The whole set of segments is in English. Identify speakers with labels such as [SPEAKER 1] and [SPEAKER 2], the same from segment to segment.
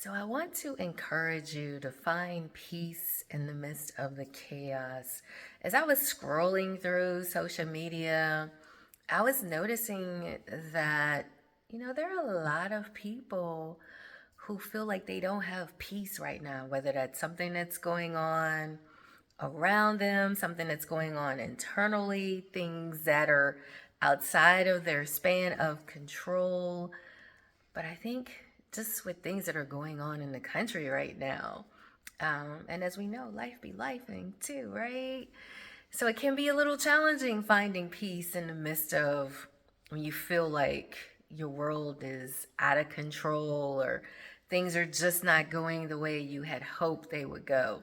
[SPEAKER 1] So, I want to encourage you to find peace in the midst of the chaos. As I was scrolling through social media, I was noticing that, there are a lot of people who feel like they don't have peace right now, whether that's something that's going on around them, something that's going on internally, things that are outside of their span of control. But I think just with things that are going on in the country right now, and as we know, life be lifing too, right? So it can be a little challenging finding peace in the midst of when you feel like your world is out of control or things are just not going the way you had hoped they would go.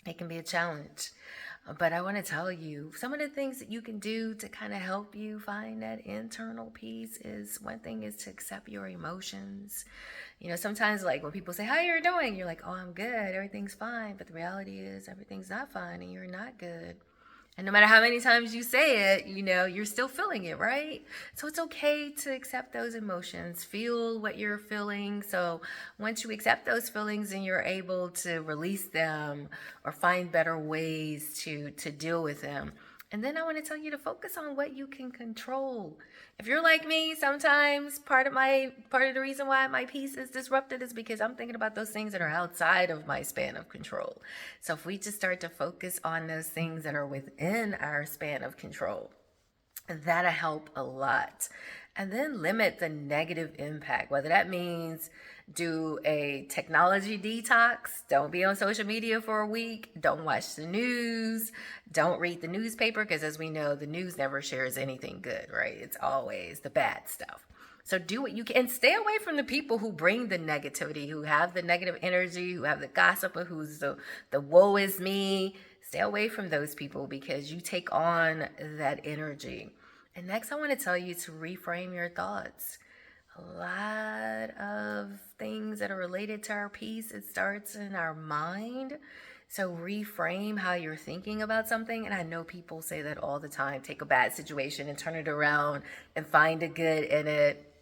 [SPEAKER 1] It can be a challenge. But I want to tell you some of the things that you can do to kind of help you find that internal peace is one thing is to accept your emotions. Sometimes like when people say, "How you're doing?" You're like, "Oh, I'm good. Everything's fine." But the reality is everything's not fine and you're not good. And no matter how many times you say it, you're still feeling it, right? So it's okay to accept those emotions, feel what you're feeling. So once you accept those feelings and you're able to release them or find better ways to deal with them. And then I want to tell you to focus on what you can control. If you're like me, sometimes part of the reason why my peace is disrupted is because I'm thinking about those things that are outside of my span of control. So if we just start to focus on those things that are within our span of control, that'll help a lot. And then limit the negative impact, whether that means do a technology detox, don't be on social media for a week, don't watch the news, don't read the newspaper, because as we know, the news never shares anything good, right? It's always the bad stuff. So do what you can and stay away from the people who bring the negativity, who have the negative energy, who have the gossip, or who's the woe is me. Stay away from those people because you take on that energy. And next, I want to tell you to reframe your thoughts. A lot of things that are related to our peace, it starts in our mind. So reframe how you're thinking about something. And I know people say that all the time, take a bad situation and turn it around and find a good in it.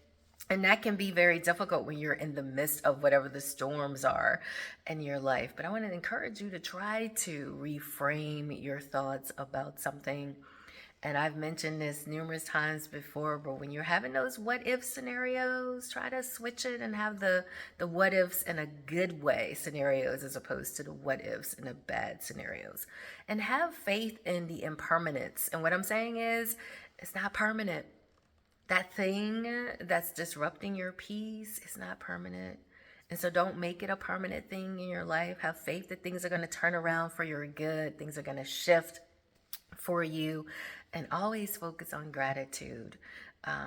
[SPEAKER 1] And that can be very difficult when you're in the midst of whatever the storms are in your life. But I want to encourage you to try to reframe your thoughts about something. And I've mentioned this numerous times before, but when you're having those what if scenarios, try to switch it and have the what ifs in a good way scenarios as opposed to the what ifs in the bad scenarios. And have faith in the impermanence. And what I'm saying is, it's not permanent. That thing that's disrupting your peace is not permanent. And so don't make it a permanent thing in your life. Have faith that things are going to turn around for your good, things are going to shift for you, and always focus on gratitude.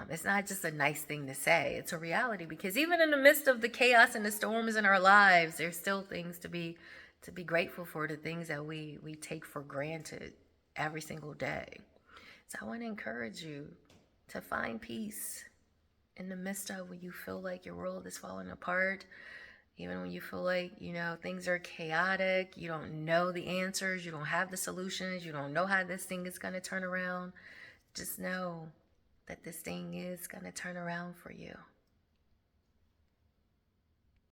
[SPEAKER 1] It's not just a nice thing to say, it's a reality because even in the midst of the chaos and the storms in our lives, there's still things to be grateful for, the things that we take for granted every single day. So I want to encourage you to find peace in the midst of when you feel like your world is falling apart, even when you feel like, things are chaotic, you don't know the answers, you don't have the solutions, you don't know how this thing is going to turn around. Just know that this thing is going to turn around for you.